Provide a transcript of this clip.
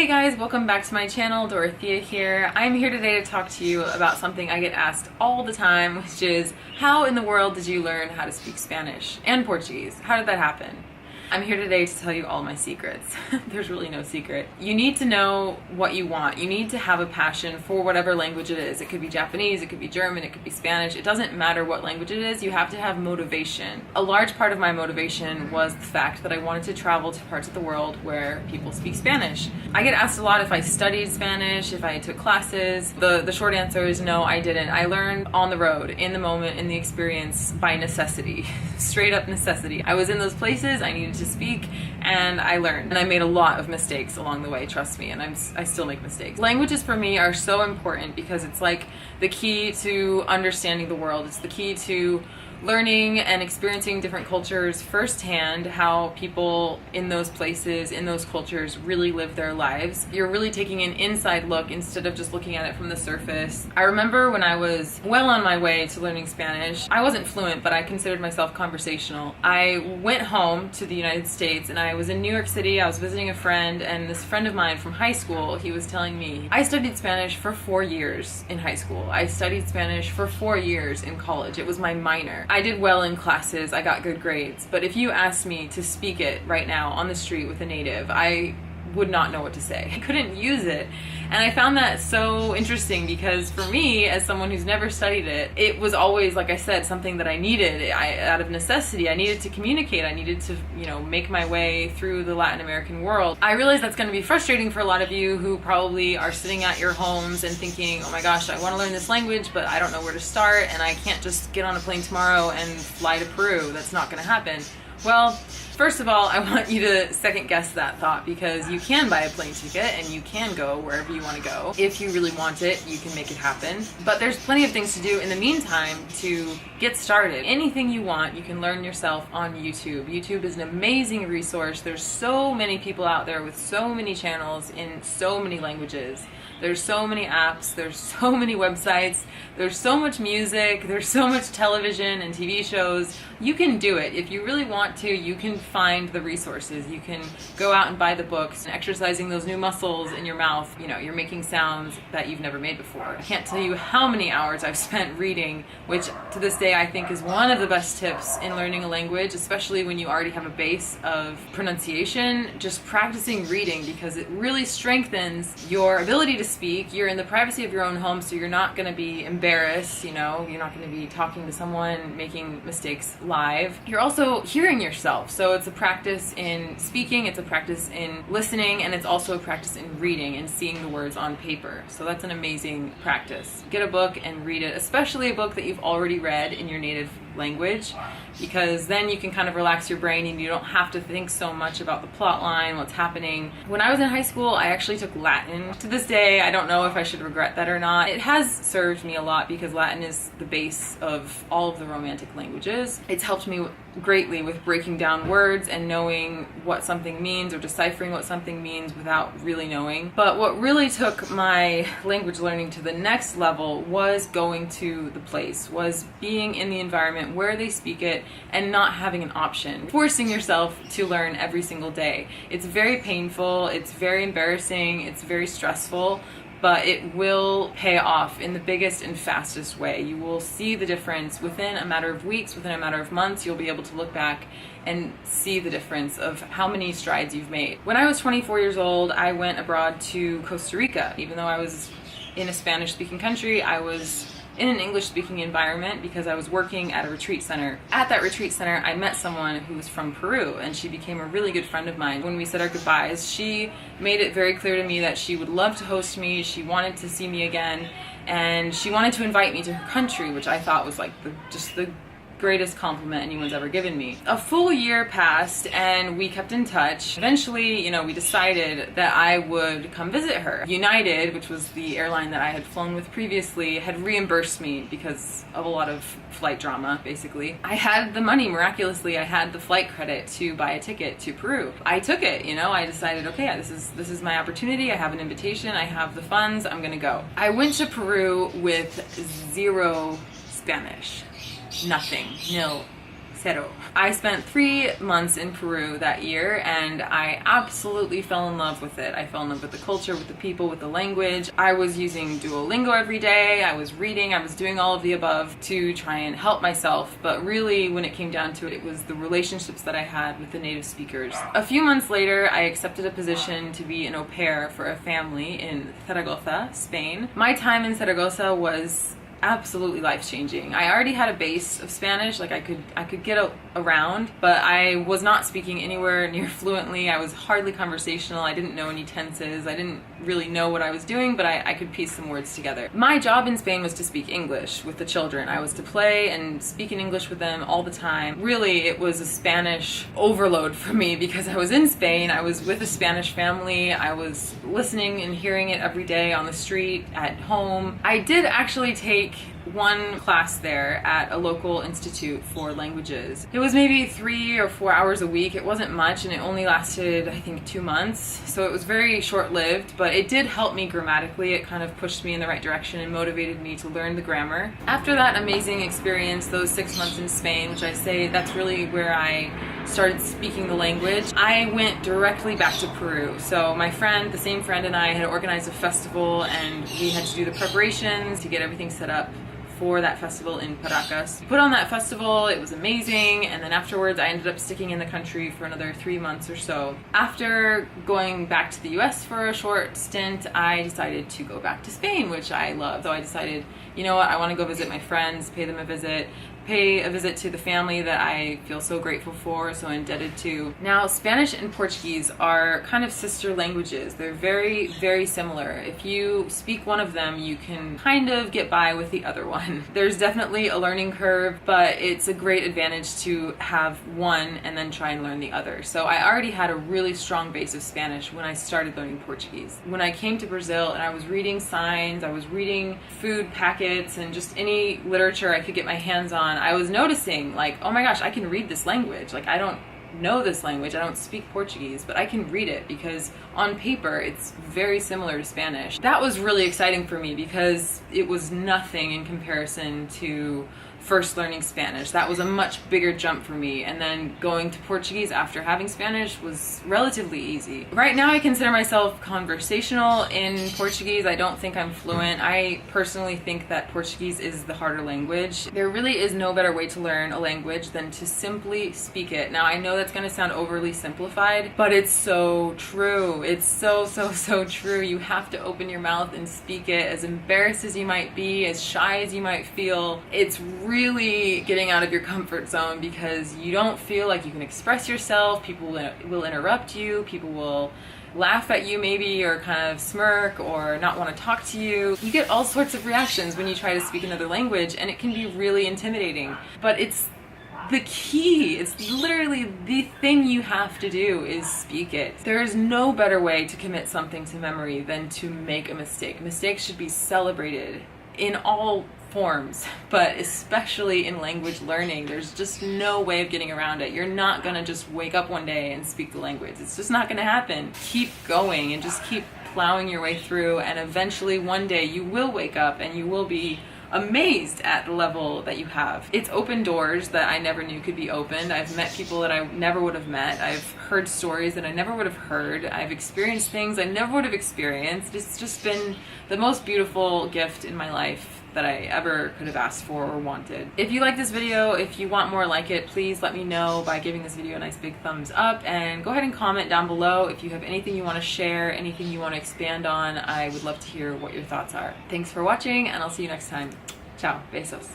Hey guys, welcome back to my channel. Dorothea here. I'm here today to talk to you about something I get asked all the time, which is how in the world did you learn how to speak Spanish and Portuguese? How did that happen? I'm here today to tell you all my secrets. There's really no secret. You need to know what you want. You need to have a passion for whatever language it is. It could be Japanese, it could be German, it could be Spanish. It doesn't matter what language it is, you have to have motivation. A large part of my motivation was the fact that I wanted to travel to parts of the world where people speak Spanish. I get asked a lot if I studied Spanish, if I took classes. The short answer is no, I didn't. I learned on the road, in the moment, in the experience, by necessity. Straight up necessity. I was in those places, I needed to speak, and I learned. And I made a lot of mistakes along the way, trust me, and I still make mistakes. Languages for me are so important because it's like the key to understanding the world. It's the key to learning and experiencing different cultures firsthand, how people in those places, in those cultures really live their lives. You're really taking an inside look instead of just looking at it from the surface. I remember when I was well on my way to learning Spanish, I wasn't fluent, but I considered myself conversational. I went home to the United States and I was in New York City. I was visiting a friend, and this friend of mine from high school, he was telling me, I studied Spanish for 4 years in high school. I studied Spanish for 4 years in college. It was my minor. I did well in classes, I got good grades, but if you asked me to speak it right now on the street with a native, I would not know what to say. I couldn't use it. And I found that so interesting because for me, as someone who's never studied it, it was always, like I said, something that I needed. Out of necessity, I needed to communicate. I needed to, make my way through the Latin American world. I realize that's going to be frustrating for a lot of you who probably are sitting at your homes and thinking, oh my gosh, I want to learn this language, but I don't know where to start, and I can't just get on a plane tomorrow and fly to Peru. That's not going to happen. Well, first of all, I want you to second guess that thought, because you can buy a plane ticket and you can go wherever you want to go. If you really want it, you can make it happen. But there's plenty of things to do in the meantime to get started. Anything you want, you can learn yourself on YouTube. YouTube is an amazing resource. There's so many people out there with so many channels in so many languages. There's so many apps, there's so many websites, there's so much music, there's so much television and TV shows. You can do it. If you really want to, you can find the resources. You can go out and buy the books, and exercising those new muscles in your mouth. You're making sounds that you've never made before. I can't tell you how many hours I've spent reading, which to this day I think is one of the best tips in learning a language, especially when you already have a base of pronunciation. Just practicing reading, because it really strengthens your ability to speak. You're in the privacy of your own home, so you're not going to be embarrassed, you're not going to be talking to someone, making mistakes live. You're also hearing yourself, so it's a practice in speaking, it's a practice in listening, and it's also a practice in reading and seeing the words on paper. So that's an amazing practice. Get a book and read it, especially a book that you've already read in your native language, because then you can kind of relax your brain and you don't have to think so much about the plot line, what's happening. When I was in high school, I actually took Latin. To this day, I don't know if I should regret that or not. It has served me a lot because Latin is the base of all of the Romantic languages. It's helped me greatly with breaking down words and knowing what something means, or deciphering what something means without really knowing. But what really took my language learning to the next level was going to the place, was being in the environment where they speak it and not having an option, forcing yourself to learn every single day. It's very painful, it's very embarrassing, it's very stressful, but it will pay off in the biggest and fastest way. You will see the difference within a matter of weeks, within a matter of months. You'll be able to look back and see the difference of how many strides you've made. When I was 24 years old, I went abroad to Costa Rica. Even though I was in a Spanish-speaking country, I was in an English-speaking environment because I was working at a retreat center. At that retreat center, I met someone who was from Peru, and she became a really good friend of mine. When we said our goodbyes, she made it very clear to me that she would love to host me, she wanted to see me again, and she wanted to invite me to her country, which I thought was like just the greatest compliment anyone's ever given me. A full year passed and we kept in touch. Eventually, we decided that I would come visit her. United, which was the airline that I had flown with previously, had reimbursed me because of a lot of flight drama, basically. I had the money, miraculously. I had the flight credit to buy a ticket to Peru. I took it, I decided, okay, this is my opportunity. I have an invitation, I have the funds, I'm gonna go. I went to Peru with zero Spanish. Nothing. Nil. Cero. I spent 3 months in Peru that year and I absolutely fell in love with it. I fell in love with the culture, with the people, with the language. I was using Duolingo every day. I was reading, I was doing all of the above to try and help myself. But really, when it came down to it, it was the relationships that I had with the native speakers. A few months later, I accepted a position to be an au pair for a family in Zaragoza, Spain. My time in Zaragoza was absolutely life-changing. I already had a base of Spanish, like I could get around, but I was not speaking anywhere near fluently. I was hardly conversational. I didn't know any tenses. I didn't really know what I was doing, but I could piece some words together. My job in Spain was to speak English with the children. I was to play and speak in English with them all the time. Really, it was a Spanish overload for me because I was in Spain. I was with a Spanish family. I was listening and hearing it every day on the street, at home. I did actually take one class there at a local institute for languages. It was maybe 3 or 4 hours a week. It wasn't much and it only lasted, I think, 2 months. So it was very short-lived, but it did help me grammatically. It kind of pushed me in the right direction and motivated me to learn the grammar. After that amazing experience, those 6 months in Spain, which I say that's really where I started speaking the language, I went directly back to Peru. So my friend, the same friend, and I had organized a festival and we had to do the preparations to get everything set up for that festival in Paracas. Put on that festival, it was amazing, and then afterwards I ended up sticking in the country for another 3 months or so. After going back to the US for a short stint, I decided to go back to Spain, which I love. So I decided, you know what, I want to go visit my friends, pay them a visit, pay a visit to the family that I feel so grateful for, so indebted to. Now, Spanish and Portuguese are kind of sister languages. They're very, very similar. If you speak one of them, you can kind of get by with the other one. There's definitely a learning curve, but it's a great advantage to have one and then try and learn the other. So I already had a really strong base of Spanish when I started learning Portuguese. When I came to Brazil and I was reading signs, I was reading food packets and just any literature I could get my hands on, I was noticing, like, oh my gosh, I can read this language. Like, I don't know this language, I don't speak Portuguese, but I can read it because on paper it's very similar to Spanish. That was really exciting for me because it was nothing in comparison to first learning Spanish. That was a much bigger jump for me, and then going to Portuguese after having Spanish was relatively easy. Right now I consider myself conversational in Portuguese. I don't think I'm fluent. I personally think that Portuguese is the harder language. There really is no better way to learn a language than to simply speak it. Now I know that's going to sound overly simplified, but it's so true. It's so true. You have to open your mouth and speak it. As embarrassed as you might be, as shy as you might feel, it's really getting out of your comfort zone because you don't feel like you can express yourself. People will interrupt you. People will laugh at you maybe, or kind of smirk, or not want to talk to you. You get all sorts of reactions when you try to speak another language, and it can be really intimidating. But it's the key. It's literally the thing you have to do is speak it. There is no better way to commit something to memory than to make a mistake. Mistakes should be celebrated in all forms, but especially in language learning. There's just no way of getting around it. You're not gonna just wake up one day and speak the language. It's just not gonna happen. Keep going and just keep plowing your way through, and eventually one day you will wake up and you will be amazed at the level that you have. It's opened doors that I never knew could be opened. I've met people that I never would have met. I've heard stories that I never would have heard. I've experienced things I never would have experienced. It's just been the most beautiful gift in my life that I ever could have asked for or wanted. If you like this video, if you want more like it, please let me know by giving this video a nice big thumbs up, and go ahead and comment down below if you have anything you want to share, anything you want to expand on. I would love to hear what your thoughts are. Thanks for watching, and I'll see you next time. Ciao, besos.